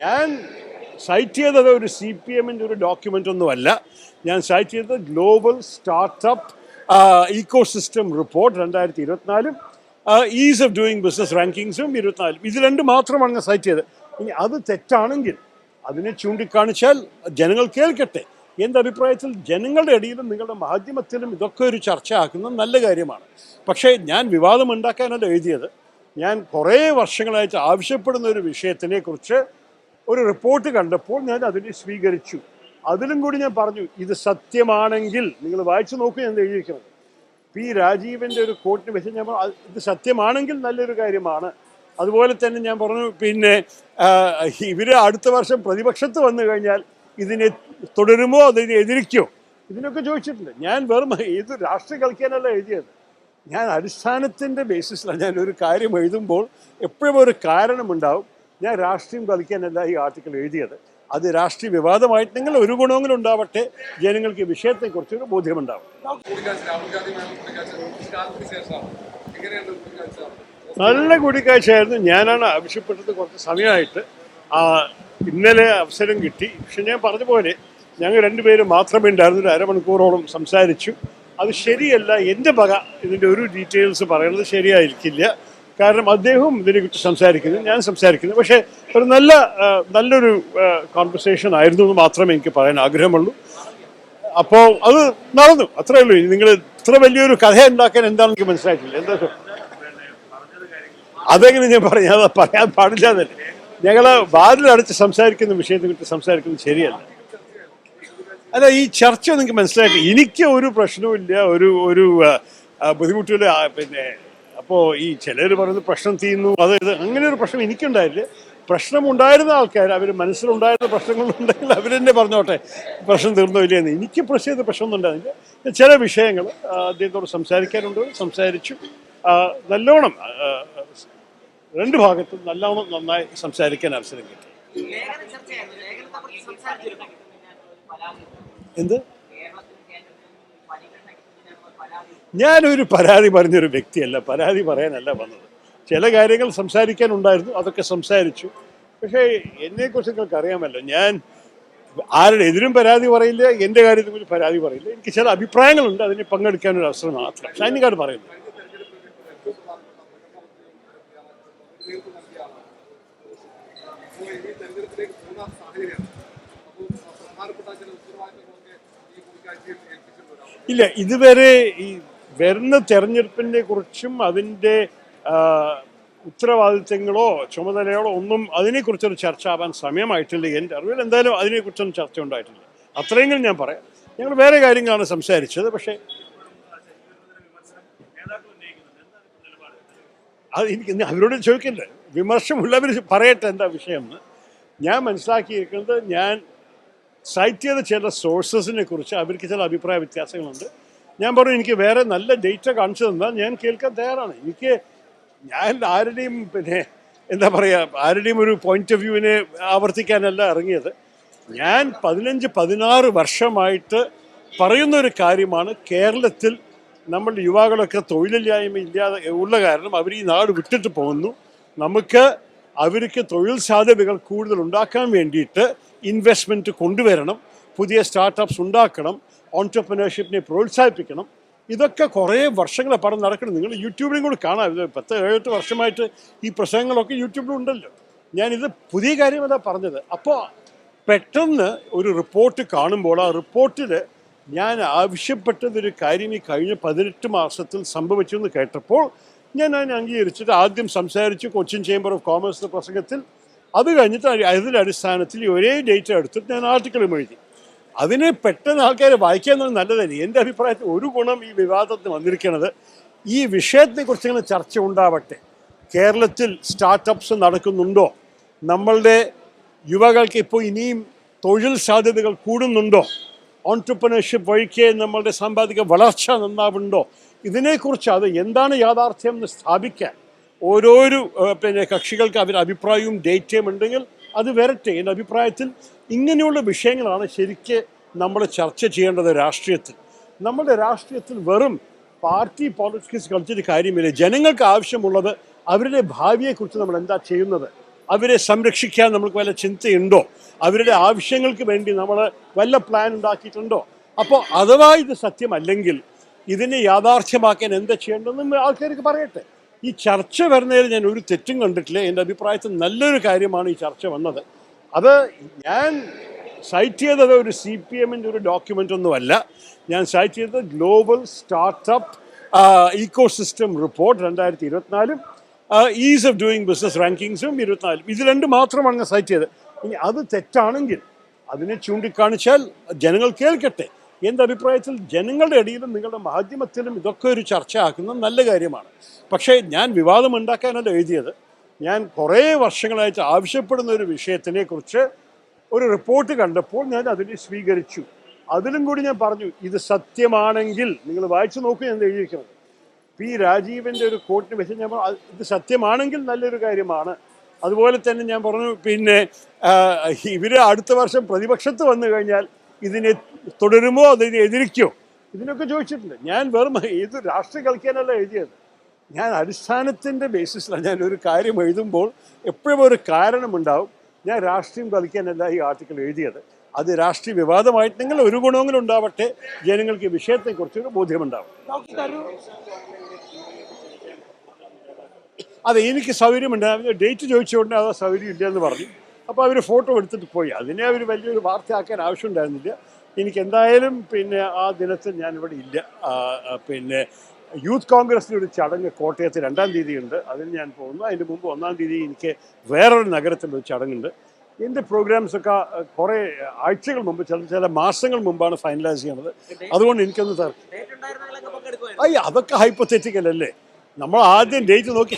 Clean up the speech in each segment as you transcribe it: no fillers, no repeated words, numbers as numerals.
ഞാൻ സൈറ്റ് ചെയ്തത് ഒരു CPM-ൻ്റെ ഒരു ഡോക്യുമെൻ്റ് ഒന്നുമല്ല. ഞാൻ സൈറ്റ് ചെയ്തത് global startup ecosystem report 2024 ease of doing business റാങ്കിങ്സും 24 ഇത് രണ്ട് മാത്രമാണ് ഞാൻ സൈറ്റ് ചെയ്തത്. ഇനി അത് തെറ്റാണെങ്കിൽ അതിനെ ചൂണ്ടിക്കാണിച്ചാൽ ജനങ്ങൾ കേൾക്കട്ടെ. എൻ്റെ അഭിപ്രായത്തിൽ ജനങ്ങളുടെ ഇടയിലും നിങ്ങളുടെ മാധ്യമത്തിലും ഇതൊക്കെ ഒരു ചർച്ചയാക്കുന്നത് നല്ല കാര്യമാണ്. പക്ഷേ ഞാൻ വിവാദമുണ്ടാക്കാനല്ല എഴുതിയത്. ഞാൻ കുറേ വർഷങ്ങളായിട്ട് ആവശ്യപ്പെടുന്ന ഒരു വിഷയത്തിനെ കുറിച്ച് ഒരു റിപ്പോർട്ട് കണ്ടപ്പോൾ ഞാൻ അതിനെ സ്വീകരിച്ചു. അതിലും കൂടി ഞാൻ പറഞ്ഞു, ഇത് സത്യമാണെങ്കിൽ നിങ്ങൾ വായിച്ചു നോക്കുക. ഞാൻ എഴുതിയിരിക്കുന്നത് P. രാജീവിൻ്റെ ഒരു കോട്ടിന് വെച്ച് ഞാൻ ഇത് സത്യമാണെങ്കിൽ നല്ലൊരു കാര്യമാണ്. അതുപോലെ തന്നെ ഞാൻ പറഞ്ഞു, പിന്നെ ഇവർ അടുത്ത വർഷം പ്രതിപക്ഷത്ത് വന്നു കഴിഞ്ഞാൽ ഇതിനെ തുടരുമോ അതിനെ എതിരിക്കോ ഇതിനൊക്കെ ചോദിച്ചിട്ടുണ്ട്. ഞാൻ വെറും ഇത് രാഷ്ട്രീയം കളിക്കാനല്ല എഴുതിയത്. ഞാൻ അടിസ്ഥാനത്തിൻ്റെ ബേസിസിലാണ് ഞാൻ ഒരു കാര്യം എഴുതുമ്പോൾ എപ്പോഴും ഒരു കാരണമുണ്ടാവും. ഞാൻ രാഷ്ട്രീയം കളിക്കാനല്ല ഈ ആർട്ടിക്കിൾ എഴുതിയത്. അത് രാഷ്ട്രീയ വിവാദമായിട്ടെങ്കിൽ ഒരു ഗുണമെങ്കിലും ഉണ്ടാവട്ടെ, ജനങ്ങൾക്ക് ഈ വിഷയത്തെക്കുറിച്ചൊരു ബോധ്യമുണ്ടാവും. നല്ല കൂടിക്കാഴ്ചയായിരുന്നു. ഞാനാണ് ആവശ്യപ്പെട്ടത് കുറച്ച് സമയമായിട്ട്. ഇന്നലെ അവസരം കിട്ടി. പക്ഷെ ഞാൻ പറഞ്ഞ പോലെ ഞങ്ങൾ രണ്ടുപേരും മാത്രമേ ഉണ്ടായിരുന്നു. ഒരു അരമണിക്കൂറോളം സംസാരിച്ചു. അത് ശരിയല്ല. എൻ്റെ വക ഇതിൻ്റെ ഒരു ഡീറ്റെയിൽസ് പറയുന്നത് ശരിയായിരിക്കില്ല. കാരണം അദ്ദേഹവും ഇതിനെക്കുറിച്ച് സംസാരിക്കുന്നു, ഞാൻ സംസാരിക്കുന്നു. പക്ഷേ ഒരു നല്ലൊരു കോൺവെർസേഷൻ ആയിരുന്നു എന്ന് മാത്രമേ എനിക്ക് പറയാൻ ആഗ്രഹമുള്ളൂ. അപ്പോൾ അത് നടന്നു, അത്രയേ ഉള്ളൂ. നിങ്ങൾ ഇത്ര വലിയൊരു കഥ ഉണ്ടാക്കാൻ എന്താണെന്ന് എനിക്ക് മനസ്സിലായിട്ടില്ല. എന്താ അതെങ്ങനെ ഞാൻ അത് പറയാൻ പാടില്ലാതല്ലേ. ഞങ്ങൾ വാതിലടച്ച് സംസാരിക്കുന്ന വിഷയത്തെക്കുറിച്ച് സംസാരിക്കുന്നത് ശരിയല്ല. അല്ല, ഈ ചർച്ച നിങ്ങൾക്ക് മനസ്സിലാക്കി. എനിക്ക് ഒരു പ്രശ്നവുമില്ല, ഒരു ബുദ്ധിമുട്ടില്ല. പിന്നെ അപ്പോൾ ഈ ചിലർ പറയുന്നത് പ്രശ്നം തീരുന്നു, അതായത് അങ്ങനെ ഒരു പ്രശ്നം എനിക്കുണ്ടായില്ല. പ്രശ്നമുണ്ടായിരുന്ന ആൾക്കാർ, അവർ മനസ്സിലുണ്ടായിരുന്ന പ്രശ്നങ്ങളുണ്ടെങ്കിൽ അവരെന്നെ പറഞ്ഞോട്ടെ പ്രശ്നം തീർന്നോ ഇല്ലയെന്ന്. എനിക്ക് പ്രശ്നം പ്രശ്നമൊന്നും ഉണ്ടായിരുന്നില്ല. ചില വിഷയങ്ങൾ അദ്ദേഹത്തോട് സംസാരിക്കാനുണ്ട്, സംസാരിച്ചു. നല്ലോണം രണ്ട് ഭാഗത്തും നന്നായി സംസാരിക്കാൻ അവസരം കിട്ടി. എന്ത്? ഞാനൊരു പരാതി പറഞ്ഞൊരു വ്യക്തിയല്ല, പരാതി പറയാനല്ല വന്നത്. ചില കാര്യങ്ങൾ സംസാരിക്കാനുണ്ടായിരുന്നു, അതൊക്കെ സംസാരിച്ചു. പക്ഷേ എന്നെക്കുറിച്ച് നിങ്ങൾക്ക് അറിയാമല്ലോ, ഞാൻ ആരുടെ എതിരും പരാതി പറയില്ല, എൻ്റെ കാര്യത്തിൽ ഒരു പരാതി പറയില്ല. എനിക്ക് ചില അഭിപ്രായങ്ങളുണ്ട്, അതിന് പങ്കെടുക്കാനൊരു അവസരം മാത്രം. ഷൈനിക്കാട് പറയുന്നു. ഇല്ല, ഇതുവരെ ഈ വരുന്ന തെരഞ്ഞെടുപ്പിനെ കുറിച്ചും അതിൻ്റെ ഉത്തരവാദിത്തങ്ങളോ ചുമതലകളോ ഒന്നും അതിനെക്കുറിച്ചൊരു ചർച്ച ആവാൻ സമയമായിട്ടില്ല. എൻ്റെ അറിവിൽ എന്തായാലും അതിനെക്കുറിച്ചൊന്നും ചർച്ച ഉണ്ടായിട്ടില്ല. അത്രയെങ്കിലും ഞാൻ പറയാം. ഞങ്ങൾ വേറെ കാര്യങ്ങളാണ് സംസാരിച്ചത്. പക്ഷേ അത് എനിക്ക് അവരോട് ചോദിക്കില്ല. വിമർശമുള്ളവർ പറയട്ടെ എന്താ വിഷയം എന്ന്. ഞാൻ മനസ്സിലാക്കിയിരിക്കുന്നത്, ഞാൻ സൈറ്റ് ചെയ്ത ചില സോഴ്സസിനെ കുറിച്ച് അവർക്ക് ചില അഭിപ്രായ വ്യത്യാസങ്ങളുണ്ട്. ഞാൻ പറഞ്ഞു, എനിക്ക് വേറെ നല്ല ഡേറ്റ കാണിച്ചു തന്നാൽ ഞാൻ കേൾക്കാൻ തയ്യാറാണ്. ഞാൻ ആരുടെയും എന്താ പറയുക, ആരുടെയും ഒരു പോയിന്റ് ഓഫ് വ്യൂവിനെ ആവർത്തിക്കാനല്ല ഇറങ്ങിയത്. ഞാൻ 15-16 വർഷമായിട്ട് പറയുന്ന ഒരു കാര്യമാണ്, കേരളത്തിൽ നമ്മളുടെ യുവാക്കളൊക്കെ തൊഴിലില്ലായ്മ ഇല്ലാതെ ഉള്ള കാരണം അവർ ഈ നാട് വിട്ടിട്ട് പോകുന്നു. നമുക്ക് അവർക്ക് തൊഴിൽ സാധ്യതകൾ കൂടുതൽ ഉണ്ടാക്കാൻ വേണ്ടിയിട്ട് ഇൻവെസ്റ്റ്മെൻറ്റ് കൊണ്ടുവരണം, പുതിയ സ്റ്റാർട്ടപ്സ് ഉണ്ടാക്കണം, ഓൺട്രപ്രനർഷിപ്പിനെ പ്രോത്സാഹിപ്പിക്കണം. ഇതൊക്കെ കുറേ വർഷങ്ങളെ പറഞ്ഞ് നടക്കണം. നിങ്ങൾ യൂട്യൂബിലും കൂടി കാണാം. ഇത് 10-7 വർഷമായിട്ട് ഈ പ്രസംഗങ്ങളൊക്കെ യൂട്യൂബിലുണ്ടല്ലോ. ഞാനിത് പുതിയ കാര്യമല്ല പറഞ്ഞത്. അപ്പോൾ പെട്ടെന്ന് ഒരു റിപ്പോർട്ട് കാണുമ്പോൾ ആ റിപ്പോർട്ടിൽ ഞാൻ ആവശ്യപ്പെട്ടതൊരു കാര്യം ഈ കഴിഞ്ഞ 18 മാസത്തിൽ സംഭവിച്ചു എന്ന് കേട്ടപ്പോൾ ഞാൻ അതിനെ അംഗീകരിച്ചിട്ട് ആദ്യം സംസാരിച്ചു കൊച്ചിൻ ചേംബർ ഓഫ് കോമേഴ്സിൻ്റെ പ്രസംഗത്തിൽ. അത് കഴിഞ്ഞിട്ട് അതിൻ്റെ അടിസ്ഥാനത്തിൽ ഒരേ ഡേറ്റ എടുത്തിട്ട് ഞാൻ ആർട്ടിക്കിളും എഴുതി. അതിനെ പെട്ടെന്ന് ആൾക്കാരെ വായിക്കാമെന്നത് നല്ലതല്ലേ. എൻ്റെ അഭിപ്രായത്തിൽ ഒരു ഗുണം ഈ വിവാദത്തിന് വന്നിരിക്കുന്നത്, ഈ വിഷയത്തെക്കുറിച്ച് ഇങ്ങനെ ചർച്ച ഉണ്ടാവട്ടെ. കേരളത്തിൽ സ്റ്റാർട്ടപ്സ് നടക്കുന്നുണ്ടോ? നമ്മളുടെ യുവകൾക്ക് ഇപ്പോൾ ഇനിയും തൊഴിൽ സാധ്യതകൾ കൂടുന്നുണ്ടോ? ഓൺട്രപ്രനർഷിപ്പ് വഴിക്ക് നമ്മളുടെ സാമ്പത്തിക വളർച്ച നന്നാവുന്നുണ്ടോ? ഇതിനെക്കുറിച്ച് അത് എന്താണ് യാഥാർത്ഥ്യം എന്ന് സ്ഥാപിക്കാൻ ഓരോരോ കക്ഷികൾക്ക് അവർ അഭിപ്രായവും ഡേറ്റയും ഉണ്ടെങ്കിൽ അത് വരട്ടെ. എൻ്റെ അഭിപ്രായത്തിൽ ഇങ്ങനെയുള്ള വിഷയങ്ങളാണ് ശരിക്ക് നമ്മൾ ചർച്ച ചെയ്യേണ്ടത് രാഷ്ട്രീയത്തിൽ. നമ്മുടെ രാഷ്ട്രീയത്തിൽ വെറും പാർട്ടി പോളിറ്റിക്സ് കളിച്ചിട്ട് കാര്യമില്ല. ജനങ്ങൾക്ക് ആവശ്യമുള്ളത് അവരുടെ ഭാവിയെക്കുറിച്ച് നമ്മൾ എന്താ ചെയ്യുന്നത്, അവരെ സംരക്ഷിക്കാൻ നമുക്ക് വല്ല ചിന്തയുണ്ടോ? അവരുടെ ആവശ്യങ്ങൾക്ക് വേണ്ടി നമ്മൾ വല്ല പ്ലാൻ ഉണ്ടാക്കിയിട്ടുണ്ടോ? അപ്പോൾ അഥവാ ഇത് സത്യമല്ലെങ്കിൽ ഇതിനെ യാഥാർത്ഥ്യമാക്കാൻ എന്താ ചെയ്യേണ്ടതെന്ന് ആൾക്കാർക്ക് പറയട്ടെ. ഈ ചർച്ച വരുന്നതിൽ ഞാൻ ഒരു തെറ്റും കണ്ടിട്ടില്ല. എൻ്റെ അഭിപ്രായത്തിൽ നല്ലൊരു കാര്യമാണ് ഈ ചർച്ച വന്നത്. അത് ഞാൻ സൈറ്റ് ചെയ്തത് ഒരു CPM-ൻ്റെ ഒരു ഡോക്യുമെൻ്റ് ഒന്നുമല്ല. ഞാൻ സൈറ്റ് ചെയ്തത് global startup ecosystem report 2024 ease of doing business റാങ്കിങ്സും 24 ഇത് രണ്ട് മാത്രമാണ് ഞാൻ സൈറ്റ് ചെയ്തത്. ഇനി അത് തെറ്റാണെങ്കിൽ അതിനെ ചൂണ്ടിക്കാണിച്ചാൽ ജനങ്ങൾ കേൾക്കട്ടെ. എൻ്റെ അഭിപ്രായത്തിൽ ജനങ്ങളുടെ ഇടയിലും നിങ്ങളുടെ മാധ്യമത്തിലും ഇതൊക്കെ ഒരു ചർച്ച ആക്കുന്നത് നല്ല കാര്യമാണ്. പക്ഷേ ഞാൻ വിവാദം ഉണ്ടാക്കാനല്ല എഴുതിയത്. ഞാൻ കുറേ വർഷങ്ങളായിട്ട് ആവശ്യപ്പെടുന്ന ഒരു വിഷയത്തിനെ കുറിച്ച് ഒരു റിപ്പോർട്ട് കണ്ടപ്പോൾ ഞാൻ അതിനെ സ്വീകരിച്ചു. അതിലും കൂടി ഞാൻ പറഞ്ഞു, ഇത് സത്യമാണെങ്കിൽ നിങ്ങൾ വായിച്ചു നോക്കൂ എന്ന് എഴുതിയിരിക്കുന്നത്. രാജീവിൻ്റെ ഒരു കോട്ടിന് വെച്ച് ഞാൻ പറഞ്ഞു ഇത് സത്യമാണെങ്കിൽ നല്ലൊരു കാര്യമാണ്. അതുപോലെ തന്നെ ഞാൻ പറഞ്ഞു പിന്നെ ഇവർ അടുത്ത വർഷം പ്രതിപക്ഷത്ത് വന്നു കഴിഞ്ഞാൽ ഇതിനെ തുടരുമോ അതിനെ എതിരിക്കോ ഇതിനൊക്കെ ചോദിച്ചിട്ടുണ്ട്. ഞാൻ വെറും ഇത് രാഷ്ട്രീയം കളിക്കാനല്ല എഴുതിയത്. ഞാൻ അടിസ്ഥാനത്തിൻ്റെ ബേസിസിലാണ് ഞാൻ ഒരു കാര്യം എഴുതുമ്പോൾ എപ്പോഴും ഒരു കാരണമുണ്ടാവും. ഞാൻ രാഷ്ട്രീയം കളിക്കാനല്ല ഈ ആർട്ടിക്കിൾ എഴുതിയത്. അത് രാഷ്ട്രീയ വിവാദമായിട്ടുണ്ടെങ്കിൽ ഒരു ഗുണമെങ്കിലും ഉണ്ടാവട്ടെ, ജനങ്ങൾക്ക് ഈ വിഷയത്തെക്കുറിച്ചൊരു ബോധ്യമുണ്ടാവും. അതെ, എനിക്ക് സൗകര്യമുണ്ടായിരുന്നു. ഡേറ്റ് ചോദിച്ചുകൊണ്ട് അത് സൗകര്യം ഇല്ലയെന്ന് പറഞ്ഞു. അപ്പോൾ അവർ ഫോട്ടോ എടുത്തിട്ട് പോയി. അതിനെ അവർ വലിയൊരു വാർത്തയാക്കാൻ ആവശ്യമുണ്ടായിരുന്നില്ല. എനിക്ക് എന്തായാലും പിന്നെ ആ ദിനത്തിൽ ഞാനിവിടെ ഇല്ല. പിന്നെ യൂത്ത് കോൺഗ്രസിൻ്റെ ഒരു ചടങ്ങ് കോട്ടയത്ത് 2-ാം തീയതി ഉണ്ട്. അതിന് ഞാൻ പോകുന്നു. അതിന് മുമ്പ് 1-ാം തീയതി എനിക്ക് വേറൊരു നഗരത്തിലൊരു ചടങ്ങുണ്ട്. എൻ്റെ പ്രോഗ്രാംസൊക്കെ കുറേ ആഴ്ചകൾ മുമ്പ്, ചില മാസങ്ങൾ മുമ്പാണ് ഫൈനലൈസ് ചെയ്യുന്നത്. അതുകൊണ്ട് എനിക്കൊന്ന് അതൊക്കെ ഹൈപ്പോത്തറ്റിക്കൽ അല്ലേ. നമ്മൾ ആദ്യം ഡേറ്റ് നോക്കി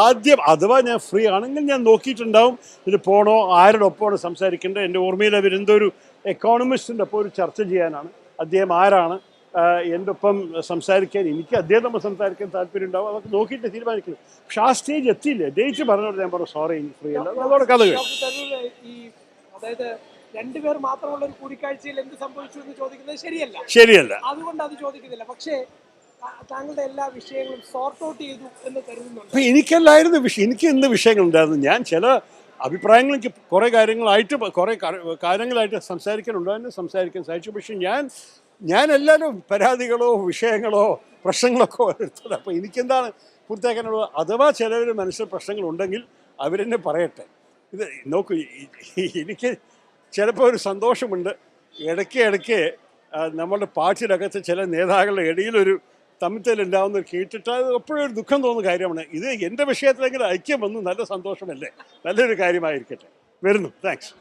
ആദ്യം അഥവാ ഞാൻ ഫ്രീ ആണെങ്കിൽ ഞാൻ നോക്കിയിട്ടുണ്ടാവും ഇത് പോകണോ, ആരുടെ ഒപ്പമാണ് സംസാരിക്കേണ്ടത്. എൻ്റെ ഓർമ്മയിൽ അവരെന്തോ ഒരു എക്കോണമിസ്റ്റിൻ്റെ ഒപ്പം ഒരു ചർച്ച ചെയ്യാനാണ്. അദ്ദേഹം ആരാണ് എൻ്റെ ഒപ്പം സംസാരിക്കാൻ, എനിക്ക് അദ്ദേഹം സംസാരിക്കാൻ താല്പര്യം ഉണ്ടാവും. അതൊക്കെ നോക്കിയിട്ട് തീരുമാനിക്കുന്നത്. പക്ഷെ ആ സ്റ്റേജ് എത്തിയില്ലേ. ഡേറ്റ് പറഞ്ഞോട് ഞാൻ പറഞ്ഞു സോറി എനിക്ക് ഫ്രീ അല്ല. അതോടെ കഥ അതായത് രണ്ടുപേർ മാത്രമുള്ള ഒരു കൂടിക്കാഴ്ചയിൽ എന്ത് സംഭവിച്ചു എന്ന് ചോദിക്കുന്നത് ശരിയല്ല. അതുകൊണ്ട് അത് ചോദിക്കുന്നില്ല. പക്ഷേ താങ്കളുടെ എല്ലാ വിഷയങ്ങളും സോർട്ട് ഔട്ട് ചെയ്തു എന്ന് കരുതുന്നുണ്ട്. അപ്പം എനിക്കല്ലായിരുന്നു വിഷയം. എനിക്ക് എന്ത് വിഷയങ്ങളുണ്ടായിരുന്നു. ഞാൻ ചില അഭിപ്രായങ്ങൾ എനിക്ക് കുറേ കാര്യങ്ങളായിട്ട് സംസാരിക്കാൻ സാധിച്ചു. പക്ഷെ ഞാൻ എല്ലാവരും പരാതികളോ വിഷയങ്ങളോ പ്രശ്നങ്ങളൊക്കെ എടുത്തത്. അപ്പോൾ എനിക്കെന്താണ് പൂർത്തിയാക്കാനുള്ളത്? അഥവാ ചിലവർ മനസ്സിൽ പ്രശ്നങ്ങളുണ്ടെങ്കിൽ അവരെന്നെ പറയട്ടെ. ഇത് നോക്കൂ, എനിക്ക് ചിലപ്പോൾ ഒരു സന്തോഷമുണ്ട്. ഇടയ്ക്ക് നമ്മളുടെ പാർട്ടിയിലകത്ത് ചില നേതാക്കളുടെ ഇടയിലൊരു തമ്മിത്തലുണ്ടാവുന്നത് കേട്ടിട്ട് അത് എപ്പോഴും ഒരു ദുഃഖം തോന്നുന്ന കാര്യമാണ്. ഇത് എൻ്റെ വിഷയത്തിലെങ്കിലും ഐക്യം വന്നു, നല്ല സന്തോഷമല്ലേ, നല്ലൊരു കാര്യമായിരിക്കട്ടെ. വരുന്നു. താങ്ക്സ്.